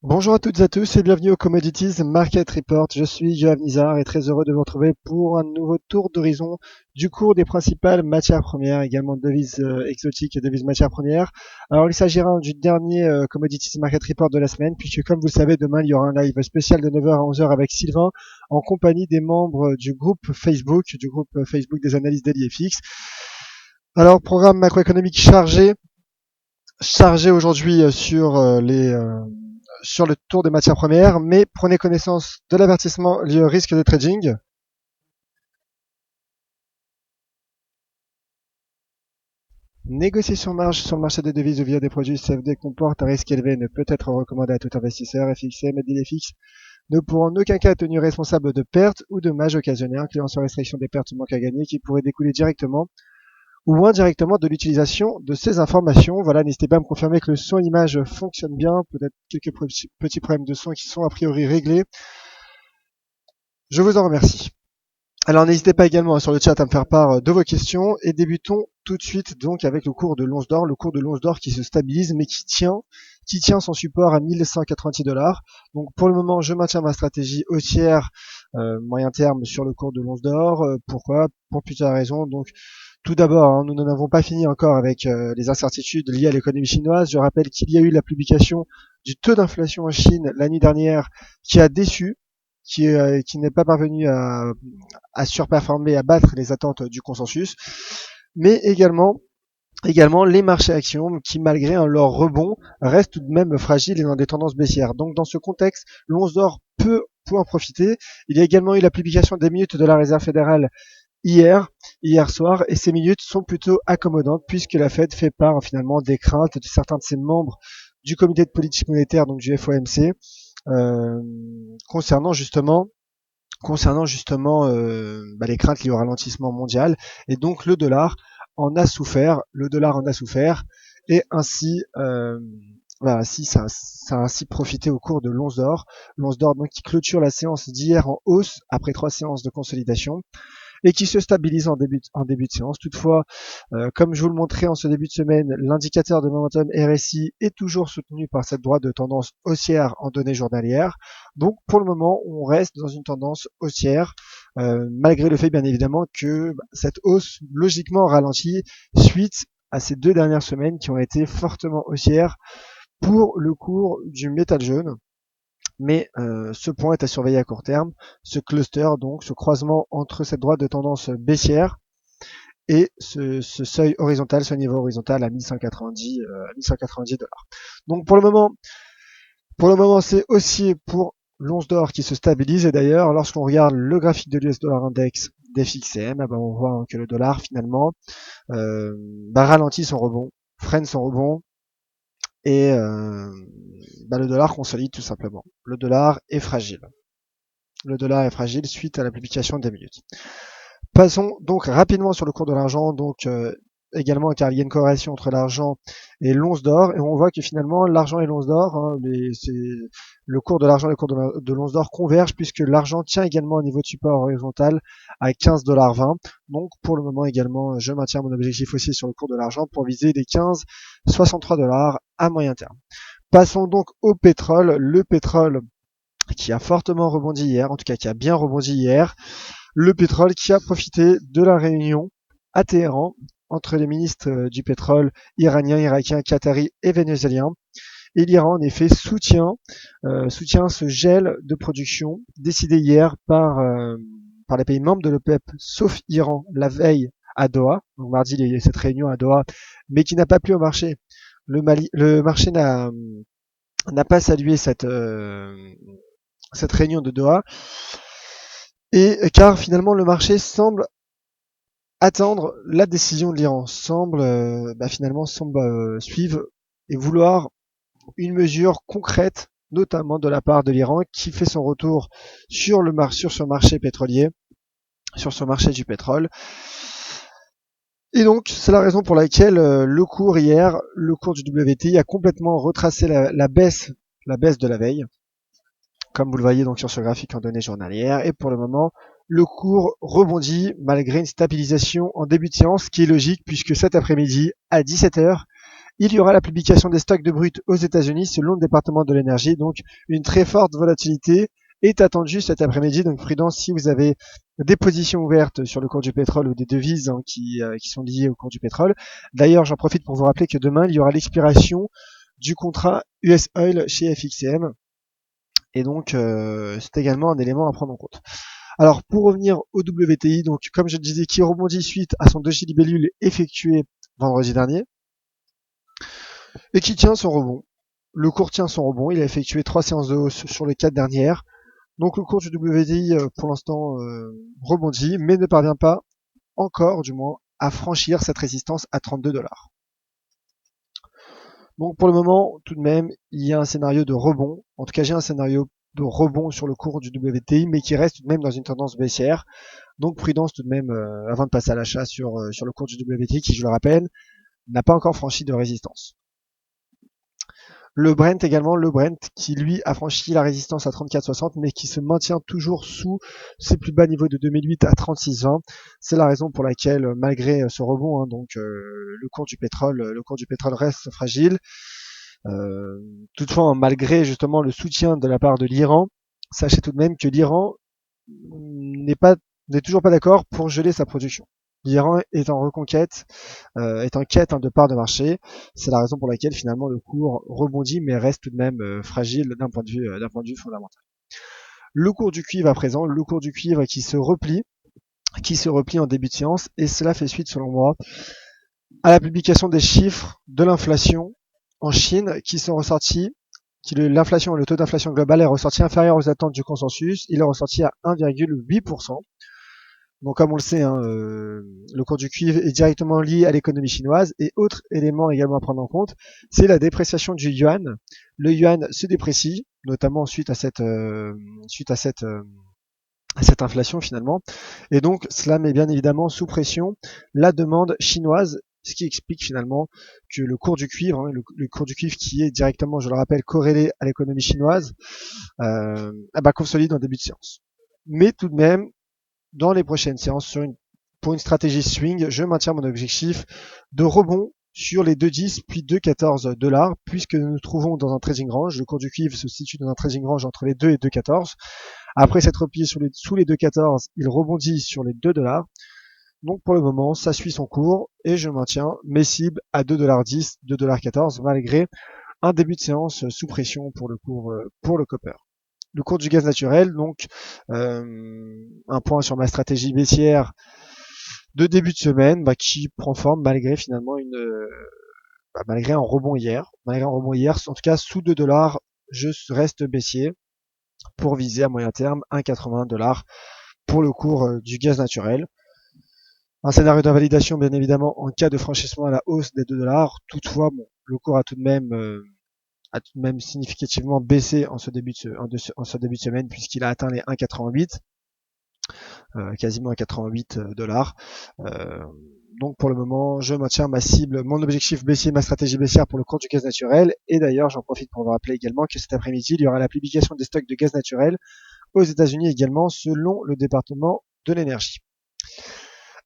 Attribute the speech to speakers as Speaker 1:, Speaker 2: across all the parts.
Speaker 1: Bonjour à toutes et à tous et bienvenue au Commodities Market Report. Je suis Johan Nizar et très heureux de vous retrouver pour un nouveau tour d'horizon du cours des principales matières premières, également devises exotiques et devises matières premières. Alors il s'agira du dernier Commodities Market Report de la semaine puisque comme vous le savez, demain il y aura un live spécial de 9h à 11h avec Sylvain en compagnie des membres du groupe Facebook des analyses daily FX. Alors programme macroéconomique chargé aujourd'hui sur le tour des matières premières, mais prenez connaissance de l'avertissement lié au risque de trading. Négocier sur marge sur le marché des devises ou via des produits CFD comporte un risque élevé et ne peut être recommandé à tout investisseur. FXM et DLFX ne pourront en aucun cas être tenus responsables de pertes ou dommages occasionnés, incluant sans restriction des pertes ou manques à gagner qui pourraient découler directement ou indirectement de l'utilisation de ces informations. Voilà, n'hésitez pas à me confirmer que le son et l'image fonctionnent bien. Peut-être quelques petits problèmes de son qui sont a priori réglés. Je vous en remercie. Alors n'hésitez pas également sur le chat à me faire part de vos questions et débutons tout de suite donc avec le cours de l'once d'or, qui se stabilise mais qui tient son support à 1186 $. Donc pour le moment, je maintiens ma stratégie haussière moyen terme sur le cours de l'once d'or. Pourquoi? Pour plusieurs raisons. Donc tout d'abord, nous n'en avons pas fini encore avec les incertitudes liées à l'économie chinoise. Je rappelle qu'il y a eu la publication du taux d'inflation en Chine l'année dernière qui a déçu, qui n'est pas parvenu à surperformer, à battre les attentes du consensus, mais également les marchés actions qui, malgré leur rebond, restent tout de même fragiles et dans des tendances baissières. Donc dans ce contexte, l'once d'or peut en profiter. Il y a également eu la publication des minutes de la Réserve fédérale hier soir, et ces minutes sont plutôt accommodantes puisque la Fed fait part finalement des craintes de certains de ses membres du comité de politique monétaire, donc du FOMC, concernant justement les craintes liées au ralentissement mondial, et donc le dollar en a souffert, et ainsi ça a ainsi profité au cours de l'once d'or, donc qui clôture la séance d'hier en hausse après 3 séances de consolidation et qui se stabilise en début de séance. Toutefois, comme je vous le montrais en ce début de semaine, l'indicateur de momentum RSI est toujours soutenu par cette droite de tendance haussière en données journalières. Donc pour le moment, on reste dans une tendance haussière, malgré le fait bien évidemment que cette hausse logiquement ralentit suite à ces 2 dernières semaines qui ont été fortement haussières pour le cours du métal jaune. Mais ce point est à surveiller à court terme, ce cluster, donc ce croisement entre cette droite de tendance baissière et ce seuil horizontal, ce niveau horizontal à 1190 $. Donc pour le moment, c'est haussier pour l'once d'or qui se stabilise. Et d'ailleurs, lorsqu'on regarde le graphique de l'US Dollar Index d'FXM, on voit que le dollar finalement ralentit son rebond, freine son rebond, et le dollar consolide tout simplement. Le dollar est fragile. Suite à la publication des minutes. Passons donc rapidement sur le cours de l'argent, donc également car il y a une corrélation entre l'argent et l'once d'or, et on voit que finalement l'argent et l'once d'or, le cours de l'argent et le cours de l'once d'or convergent puisque l'argent tient également un niveau de support horizontal à 15,20 $. Donc pour le moment également, je maintiens mon objectif aussi sur le cours de l'argent pour viser les 15,63 $ à moyen terme. Passons donc au pétrole. Le pétrole qui a fortement rebondi hier, en tout cas qui a bien rebondi hier. Le pétrole qui a profité de la réunion à Téhéran entre les ministres du pétrole iranien, irakien, qatari et vénézuélien. Et l'Iran, en effet, soutient ce gel de production décidé hier par les pays membres de l'OPEP, sauf Iran, la veille à Doha. Donc mardi, il y a eu cette réunion à Doha, mais qui n'a pas plu au marché. Le marché n'a pas salué cette réunion de Doha, et car finalement le marché semble attendre la décision de l'Iran, semble suivre et vouloir une mesure concrète, notamment de la part de l'Iran, qui fait son retour sur ce marché pétrolier, sur ce marché du pétrole. Et donc, c'est la raison pour laquelle le cours du WTI a complètement retracé la baisse de la veille, comme vous le voyez donc sur ce graphique en données journalières. Et pour le moment, le cours rebondit malgré une stabilisation en début de séance, qui est logique puisque cet après-midi, à 17h, Il y aura la publication des stocks de brut aux États-Unis selon le département de l'énergie. Donc une très forte volatilité est attendue cet après-midi. Donc prudence si vous avez des positions ouvertes sur le cours du pétrole ou des devises qui sont liées au cours du pétrole. D'ailleurs, j'en profite pour vous rappeler que demain, il y aura l'expiration du contrat US Oil chez FXCM. Et donc, c'est également un élément à prendre en compte. Alors, pour revenir au WTI, donc comme je le disais, qui rebondit suite à son doji libellule effectué vendredi dernier, et qui tient son rebond. Le cours tient son rebond, il a effectué 3 séances de hausse sur les 4 dernières. Donc le cours du WTI, pour l'instant, rebondit, mais ne parvient pas encore, du moins, à franchir cette résistance à 32$. Donc pour le moment, tout de même, il y a un scénario de rebond. En tout cas, j'ai un scénario de rebond sur le cours du WTI, mais qui reste tout de même dans une tendance baissière. Donc prudence tout de même avant de passer à l'achat sur le cours du WTI, qui, je le rappelle, n'a pas encore franchi de résistance. Le Brent également, le Brent qui lui a franchi la résistance à 34,60 mais qui se maintient toujours sous ses plus bas niveaux de 2008 à 36,20. C'est la raison pour laquelle malgré ce rebond, le cours du pétrole reste fragile. Toutefois, malgré justement le soutien de la part de l'Iran, sachez tout de même que l'Iran n'est toujours pas d'accord pour geler sa production. L'Iran est en reconquête, est en quête de parts de marché. C'est la raison pour laquelle finalement le cours rebondit, mais reste tout de même fragile d'un point de vue fondamental. Le cours du cuivre à présent, le cours du cuivre qui se replie en début de séance, et cela fait suite selon moi à la publication des chiffres de l'inflation en Chine qui sont ressortis. L'inflation, le taux d'inflation global est ressorti inférieur aux attentes du consensus. Il est ressorti à 1,8%. Donc comme on le sait, le cours du cuivre est directement lié à l'économie chinoise. Et autre élément également à prendre en compte, c'est la dépréciation du yuan. Le yuan se déprécie, notamment suite à cette inflation finalement. Et donc cela met bien évidemment sous pression la demande chinoise, ce qui explique finalement que le cours du cuivre, le cours du cuivre qui est directement, je le rappelle, corrélé à l'économie chinoise, consolide en début de séance. Mais tout de même, dans les prochaines séances, pour une stratégie swing, je maintiens mon objectif de rebond sur les 2,10 puis 2,14$, puisque nous nous trouvons dans un trading range. Le cours du cuivre se situe dans un trading range entre les 2 et 2,14. Après s'être replié sous les 2,14, il rebondit sur les 2$. Donc pour le moment, ça suit son cours et je maintiens mes cibles à 2,10$, 2,14$, malgré un début de séance sous pression pour le copper. Le cours du gaz naturel, donc un point sur ma stratégie baissière de début de semaine qui prend forme malgré finalement malgré un rebond hier. En tout cas sous 2$, je reste baissier pour viser à moyen terme 1,81$ pour le cours du gaz naturel. Un scénario d'invalidation bien évidemment en cas de franchissement à la hausse des 2$. Toutefois, le cours a tout de même significativement baissé en ce début de semaine puisqu'il a atteint les 1,88, quasiment 1,88$. Donc pour le moment, je maintiens ma cible, mon objectif baissier, ma stratégie baissière pour le cours du gaz naturel. Et d'ailleurs, j'en profite pour vous rappeler également que cet après-midi, il y aura la publication des stocks de gaz naturel aux États-Unis également, selon le département de l'énergie.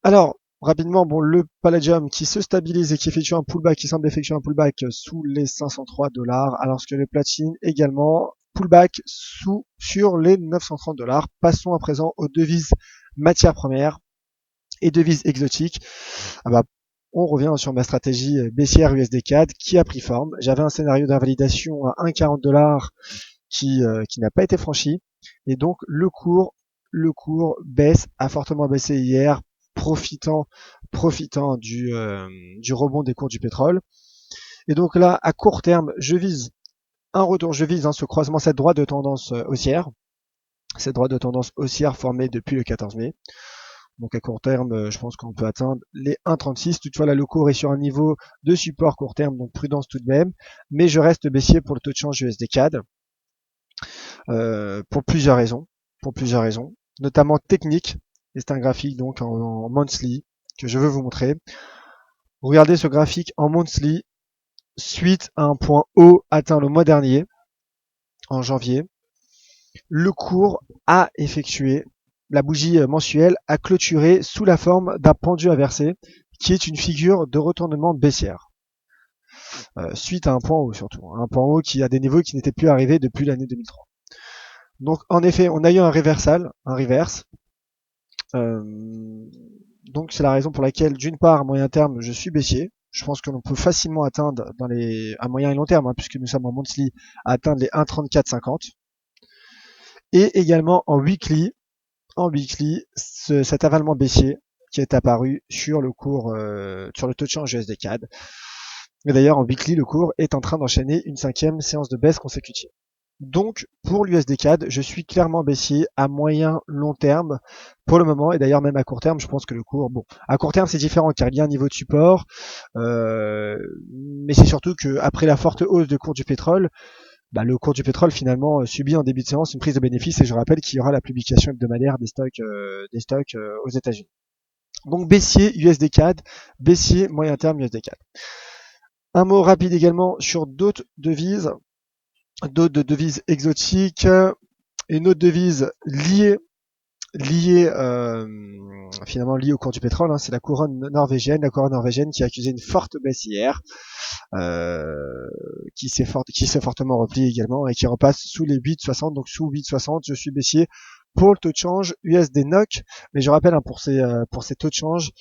Speaker 1: Alors, rapidement, le palladium qui se stabilise et qui semble effectuer un pullback sous les 503$, alors que le platine également pullback sur les 930$. Passons à présent aux devises matières premières et devises exotiques. On revient sur ma stratégie baissière USD CAD qui a pris forme. J'avais un scénario d'invalidation à 1,40$ qui n'a pas été franchi. Et donc le cours baisse, a fortement baissé hier, profitant du rebond des cours du pétrole. Et donc là, à court terme, je vise ce croisement, cette droite de tendance haussière. Cette droite de tendance haussière formée depuis le 14 mai. Donc à court terme, je pense qu'on peut atteindre les 1,36. Toutefois, là, le cours est sur un niveau de support court terme, donc prudence tout de même. Mais je reste baissier pour le taux de change USD CAD pour plusieurs raisons, notamment techniques. Et c'est un graphique donc en monthly que je veux vous montrer. Regardez ce graphique en monthly suite à un point haut atteint le mois dernier, en janvier. Le cours a effectué, la bougie mensuelle a clôturé sous la forme d'un pendu inversé, qui est une figure de retournement baissière. suite à un point haut surtout, un point haut qui a des niveaux qui n'étaient plus arrivés depuis l'année 2003. Donc en effet, on a eu un reversal, un reverse. Donc c'est la raison pour laquelle, d'une part, à moyen terme, je suis baissier. Je pense que l'on peut facilement atteindre à moyen et long terme, puisque nous sommes en monthly, atteindre les 1,3450. Et également en weekly, cet avalement baissier qui est apparu sur le cours, sur le taux de change USD CAD. Et d'ailleurs, en weekly, le cours est en train d'enchaîner une 5e séance de baisse consécutive. Donc, pour l'USD CAD, je suis clairement baissier à moyen long terme pour le moment, et d'ailleurs même à court terme, je pense que le cours, bon, à court terme c'est différent car il y a un niveau de support, mais c'est surtout que après la forte hausse de cours du pétrole, le cours du pétrole finalement subit en début de séance une prise de bénéfice, et je rappelle qu'il y aura la publication hebdomadaire des stocks aux États-Unis. Donc baissier USD CAD, baissier moyen terme USD CAD. Un mot rapide également sur d'autres devises exotiques, une autre devise liée finalement liée au cours du pétrole, c'est la couronne norvégienne, qui a accusé une forte baisse hier, qui s'est fortement repliée également et qui repasse sous les 8,60. Donc sous 8,60, je suis baissier pour le taux de change USD NOK, mais je rappelle pour ces taux de change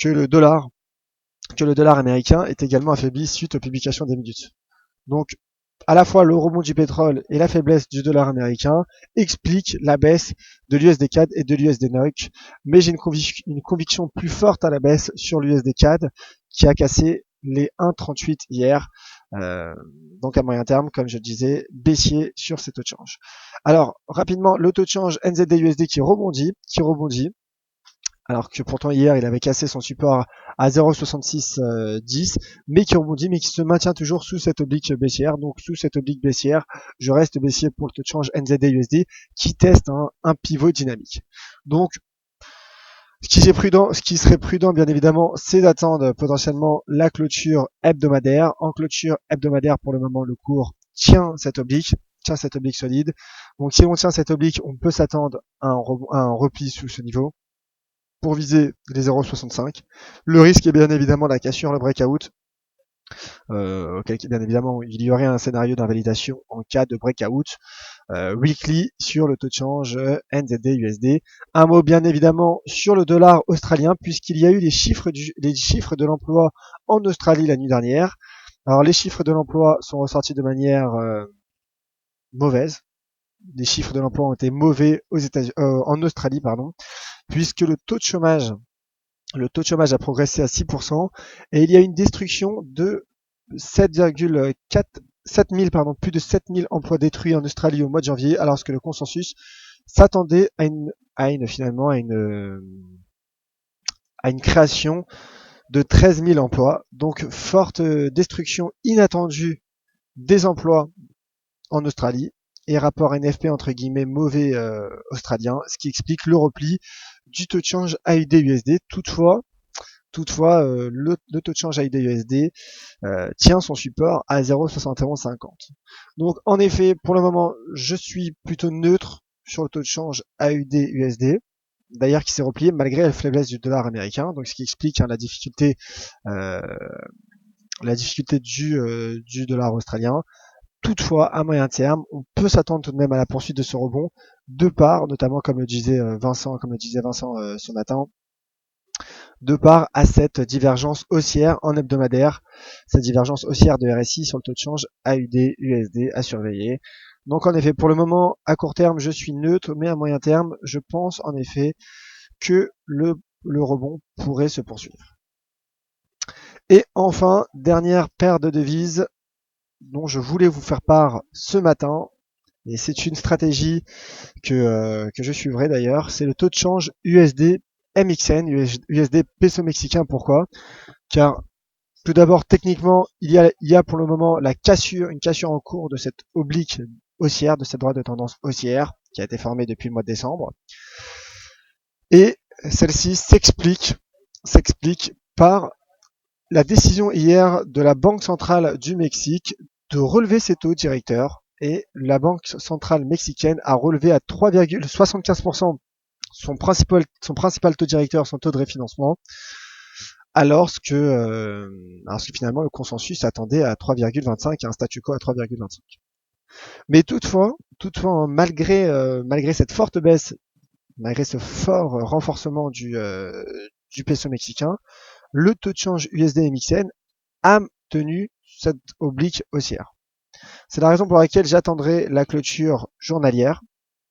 Speaker 1: que le dollar américain est également affaibli suite aux publications des minutes. Donc à la fois le rebond du pétrole et la faiblesse du dollar américain expliquent la baisse de l'USD CAD et de l'USD NOK, mais j'ai une conviction plus forte à la baisse sur l'USD CAD qui a cassé les 1,38 hier. Donc à moyen terme, comme je disais, baissier sur ces taux de change. Alors rapidement, le taux de change NZD-USD qui rebondit, alors que pourtant hier il avait cassé son support à 0,6610, mais qui rebondit, mais qui se maintient toujours sous cette oblique baissière. Donc sous cette oblique baissière, je reste baissier pour le taux de change NZD-USD qui teste un pivot dynamique. Donc ce qui serait prudent bien évidemment, c'est d'attendre potentiellement la clôture hebdomadaire. En clôture hebdomadaire, pour le moment, le cours tient cette oblique solide. Donc si on tient cette oblique, on peut s'attendre à un repli sous ce niveau pour viser les 0,65. Le risque est bien évidemment la cassure, le breakout, auquel bien évidemment il y aurait un scénario d'invalidation en cas de breakout weekly sur le taux de change NZD-USD. Un mot bien évidemment sur le dollar australien, puisqu'il y a eu les chiffres de l'emploi en Australie la nuit dernière. Alors les chiffres de l'emploi sont ressortis de manière mauvaise. Les chiffres de l'emploi ont été mauvais en Australie, puisque le taux de chômage a progressé à 6%, et il y a une destruction de 7,000 plus de 7000 emplois détruits en Australie au mois de janvier, alors que le consensus s'attendait à une création de 13 000 emplois. Donc forte destruction inattendue des emplois en Australie, et rapport NFP entre guillemets mauvais australien, ce qui explique le repli du taux de change AUD-USD. Toutefois, le taux de change AUD-USD tient son support à 0,7150. Donc en effet, pour le moment, je suis plutôt neutre sur le taux de change AUD-USD, d'ailleurs qui s'est replié malgré la faiblesse du dollar américain, donc ce qui explique la difficulté du dollar australien. Toutefois, à moyen terme, on peut s'attendre tout de même à la poursuite de ce rebond, de part, notamment comme le disait Vincent ce matin, de part à cette divergence haussière en hebdomadaire, cette divergence haussière de RSI sur le taux de change AUD-USD à surveiller. Donc en effet, pour le moment, à court terme, je suis neutre, mais à moyen terme, je pense en effet que le rebond pourrait se poursuivre. Et enfin, dernière paire de devises dont je voulais vous faire part ce matin, et c'est une stratégie que je suivrai d'ailleurs, c'est le taux de change USD MXN, USD peso mexicain. Pourquoi? Car tout d'abord, techniquement, il y a pour le moment une cassure en cours de cette oblique haussière, de cette droite de tendance haussière qui a été formée depuis le mois de décembre. Et celle-ci s'explique par la décision hier de la Banque centrale du Mexique de relever ses taux directeurs, et la Banque centrale mexicaine a relevé à 3,75% son principal taux directeur, son taux de refinancement, alors que finalement le consensus attendait à 3,25 et un statu quo à 3,25. Mais toutefois, hein, malgré cette forte baisse, malgré ce fort renforcement du peso mexicain, le taux de change USD MXN a tenu cette oblique haussière. C'est la raison pour laquelle j'attendrai la clôture journalière,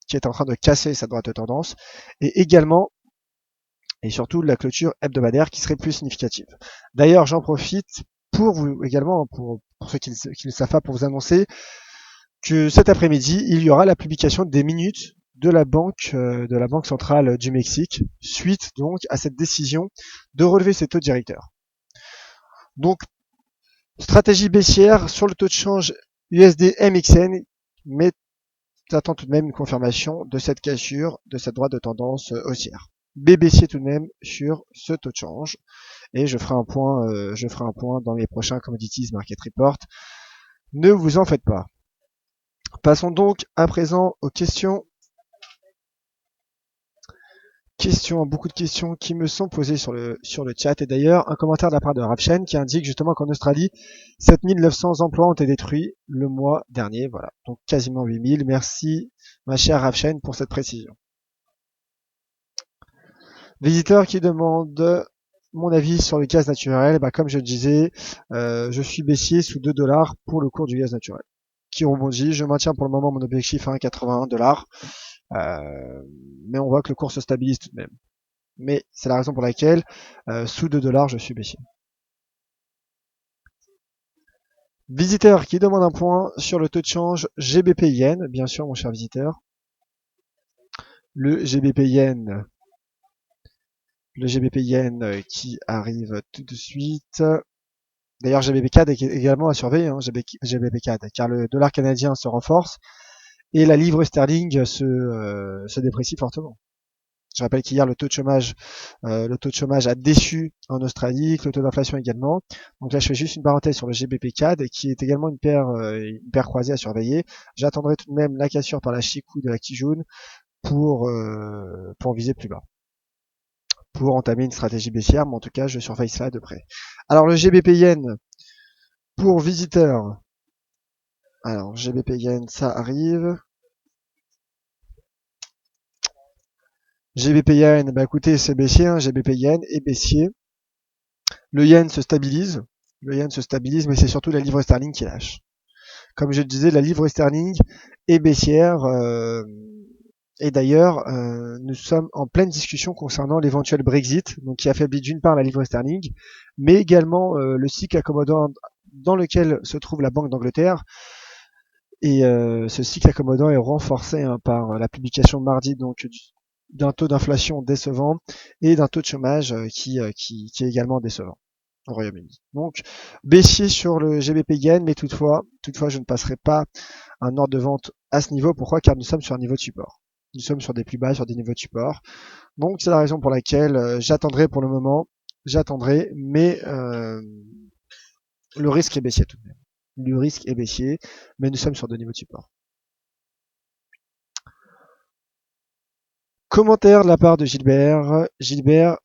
Speaker 1: qui est en train de casser sa droite de tendance, et également et surtout la clôture hebdomadaire qui serait plus significative. D'ailleurs, j'en profite pour vous également, pour ceux qui ne savent pas, pour vous annoncer que cet après-midi, il y aura la publication des minutes de la banque centrale du Mexique, suite donc à cette décision de relever ses taux directeurs. Donc, stratégie baissière sur le taux de change USD MXN, mais j'attends tout de même une confirmation de cette cassure, de cette droite de tendance haussière. Baissier tout de même sur ce taux de change. Et je ferai un point dans les prochains Commodities Market Report. Ne vous en faites pas. Passons donc à présent aux questions. Beaucoup de questions qui me sont posées sur le chat. Et d'ailleurs, un commentaire de la part de Ravchen qui indique justement qu'en Australie, 7900 emplois ont été détruits le mois dernier. Voilà, donc quasiment 8000. Merci, ma chère Ravchen, pour cette précision. Visiteur qui demande mon avis sur le gaz naturel. Bah, comme je le disais, je suis baissier sous 2 $ pour le cours du gaz naturel qui rebondit. Je maintiens pour le moment mon objectif à 1,81 $. Mais on voit que le cours se stabilise tout de même. Mais c'est la raison pour laquelle sous 2 $, je suis baissier. Visiteur qui demande un point sur le taux de change GBP Yen, bien sûr mon cher visiteur. Le GBP Yen qui arrive tout de suite. D'ailleurs, GBP CAD est également à surveiller, hein, GBP CAD, car le dollar canadien se renforce et la livre sterling se déprécie fortement. Je rappelle qu'hier le taux de chômage a déçu en Australie, que le taux d'inflation également. Donc là, je fais juste une parenthèse sur le GBP CAD, qui est également une paire croisée à surveiller. J'attendrai tout de même la cassure par la Chikou de la Kijun pour viser plus bas, pour entamer une stratégie baissière, mais en tout cas, je surveille cela de près. Alors le GBP Yen pour visiteurs. Alors GBP Yen, ça arrive. GBP Yen, bah écoutez, c'est baissier, hein, GBP Yen est baissier. Le yen se stabilise, mais c'est surtout la livre sterling qui lâche. Comme je le disais, la livre sterling est baissière, et d'ailleurs, nous sommes en pleine discussion concernant l'éventuel Brexit, donc qui affaiblit d'une part la livre sterling, mais également le cycle accommodant dans lequel se trouve la Banque d'Angleterre. Et ce cycle accommodant est renforcé par la publication mardi donc d'un taux d'inflation décevant et d'un taux de chômage qui est également décevant au Royaume-Uni. Donc baissier sur le GBP Yen, mais toutefois je ne passerai pas un ordre de vente à ce niveau. Pourquoi? Car nous sommes sur un niveau de support. Nous sommes sur des plus bas, sur des niveaux de support. Donc c'est la raison pour laquelle j'attendrai pour le moment. Mais le risque est baissier tout de même. Le risque est baissier, mais nous sommes sur des niveaux de support. Commentaire de la part de Gilbert. Gilbert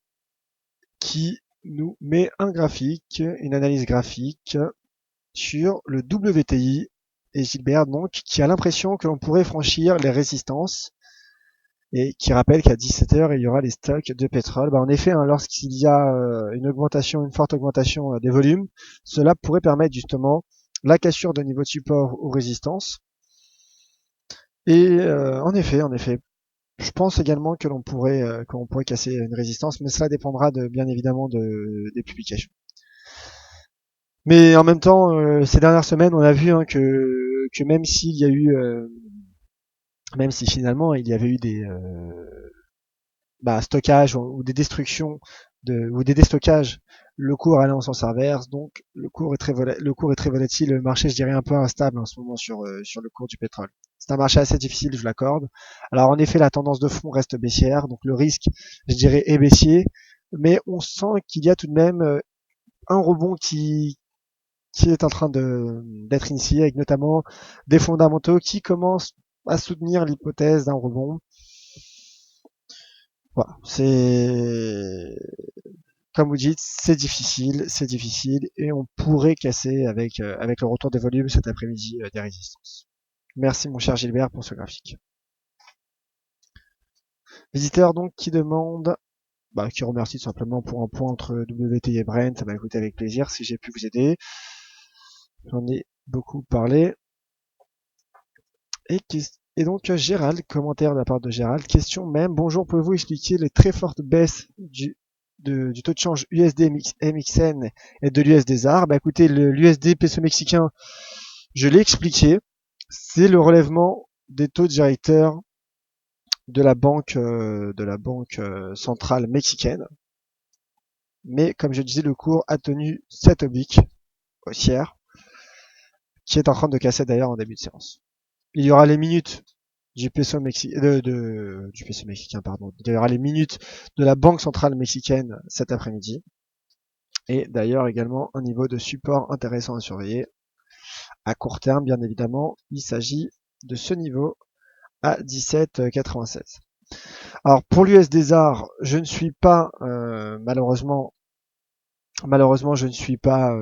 Speaker 1: qui nous met une analyse graphique sur le WTI. Et Gilbert, donc, qui a l'impression que l'on pourrait franchir les résistances et qui rappelle qu'à 17h, il y aura les stocks de pétrole. Bah, en effet, hein, lorsqu'il y a une forte augmentation des volumes, cela pourrait permettre justement la cassure de niveau de support ou résistance. Et en effet, je pense également que l'on pourrait casser une résistance, mais cela dépendra bien évidemment des publications. Mais en même temps, ces dernières semaines, on a vu hein, que même s'il y a eu, même si finalement il y avait eu des stockages ou des destructions ou des déstockages, le cours allait en sens inverse, donc le cours est très volatile, le marché je dirais un peu instable en ce moment sur le cours du pétrole. C'est un marché assez difficile, je l'accorde. Alors en effet, la tendance de fond reste baissière, donc le risque, je dirais, est baissier, mais on sent qu'il y a tout de même un rebond qui est en train d'être initié, avec notamment des fondamentaux qui commencent à soutenir l'hypothèse d'un rebond. Voilà, comme vous dites, c'est difficile, et on pourrait casser avec le retour des volumes cet après-midi des résistances. Merci mon cher Gilbert pour ce graphique. Visiteur donc qui demande, qui remercie tout simplement pour un point entre WT et Brent, ça m'a écouté avec plaisir si j'ai pu vous aider. J'en ai beaucoup parlé. Et donc Gérald, commentaire de la part de Gérald, question même, bonjour, pouvez-vous expliquer les très fortes baisses du taux de change USD MXN et de l'USD ZAR? Écoutez, l'USD peso mexicain, je l'ai expliqué, c'est le relèvement des taux directeurs de la banque centrale mexicaine. Mais comme je disais, le cours a tenu cette oblique haussière, qui est en train de casser d'ailleurs en début de séance. Il y aura les minutes du peso mexicain, pardon. Il y aura les minutes de la banque centrale mexicaine cet après-midi. Et d'ailleurs également un niveau de support intéressant à surveiller. À court terme, bien évidemment, il s'agit de ce niveau à 17,96. Alors pour l'USD ZAR, je ne suis pas malheureusement je ne suis pas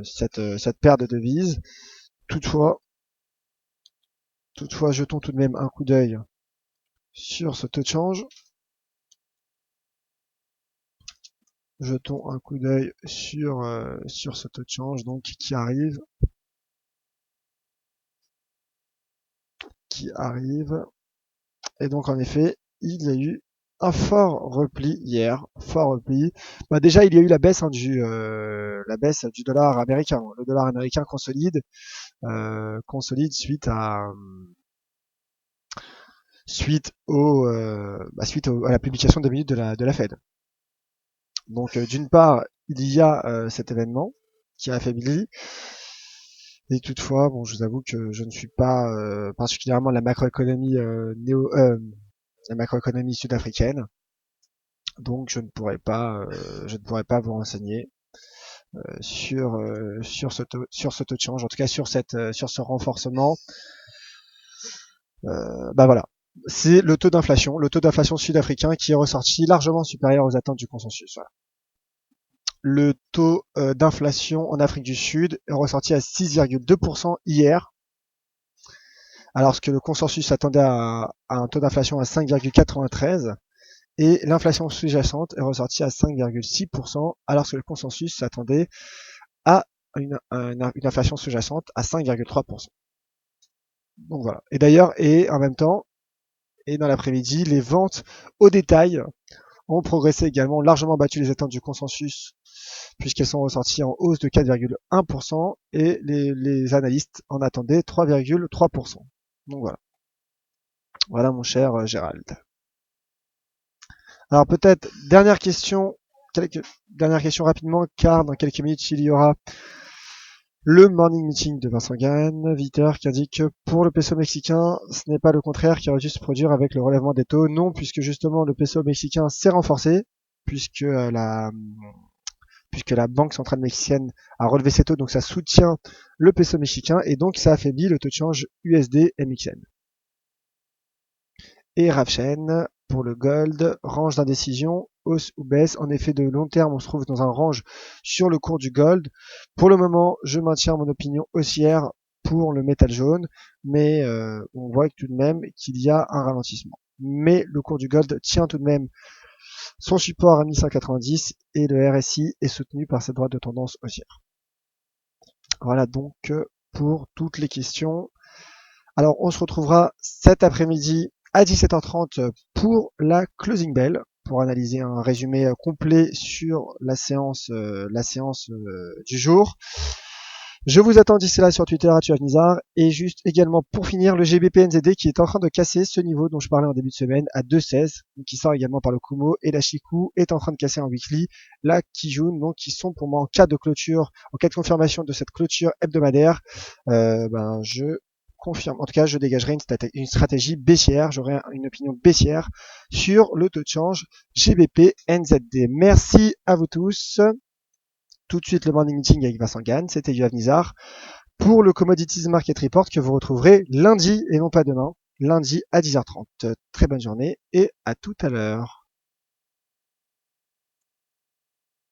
Speaker 1: cette paire de devises. Toutefois, jetons tout de même un coup d'œil sur ce taux de change. Jetons un coup d'œil sur ce taux de change donc qui arrive. Et donc en effet, il y a eu un fort repli hier, déjà il y a eu la baisse du dollar américain. Le dollar américain consolide suite à la publication des minutes de la Fed. Donc d'une part, il y a cet événement qui a affaibli. Et toutefois, je vous avoue que je ne suis pas particulièrement la macroéconomie la macroéconomie sud-africaine, donc je ne pourrais pas vous renseigner sur ce taux de change, en tout cas sur ce renforcement. Voilà. C'est le taux d'inflation sud-africain qui est ressorti largement supérieur aux attentes du consensus. Voilà. Le taux d'inflation en Afrique du Sud est ressorti à 6,2% hier, alors que le consensus s'attendait à un taux d'inflation à 5,93%, et l'inflation sous-jacente est ressortie à 5,6%, alors que le consensus s'attendait à une inflation sous-jacente à 5,3%. Donc voilà. Et d'ailleurs, en même temps, et dans l'après-midi, les ventes au détail ont progressé également, largement battu les attentes du consensus, puisqu'elles sont ressorties en hausse de 4,1%, et les analystes en attendaient 3,3%. Donc voilà. Voilà mon cher Gérald. Alors peut-être dernière question rapidement, car dans quelques minutes il y aura le morning meeting de Vincent Gann, Viteur, qui indique que pour le peso mexicain, ce n'est pas le contraire qui aurait dû se produire avec le relèvement des taux. Non, puisque justement le peso mexicain s'est renforcé, puisque la banque centrale mexicaine a relevé ses taux, donc ça soutient le peso mexicain, et donc ça affaiblit le taux de change USD MXN. Et Ravchen, pour le gold, range d'indécision, hausse ou baisse. En effet, de long terme, on se trouve dans un range sur le cours du gold. Pour le moment, je maintiens mon opinion haussière pour le métal jaune, mais on voit tout de même qu'il y a un ralentissement. Mais le cours du gold tient tout de même son support à 1190 et le RSI est soutenu par cette droite de tendance haussière. Voilà donc pour toutes les questions. Alors on se retrouvera cet après-midi à 17h30 pour la closing bell, pour analyser un résumé complet sur la séance du jour. Je vous attends d'ici là sur Twitter @tuavnizar, et juste également pour finir le GBP-NZD qui est en train de casser ce niveau dont je parlais en début de semaine à 2,16, qui sort également par le Kumo, et la Chikou est en train de casser en weekly, la Kijun, donc qui sont pour moi en cas de confirmation de cette clôture hebdomadaire, je confirme, en tout cas je dégagerai une stratégie baissière, j'aurai une opinion baissière sur le taux de change GBP-NZD. Merci à vous tous. Tout de suite le morning meeting avec Vincent Gann, c'était Yoav Nizar pour le Commodities Market Report que vous retrouverez lundi et non pas demain, lundi à 10h30. Très bonne journée et à tout à l'heure.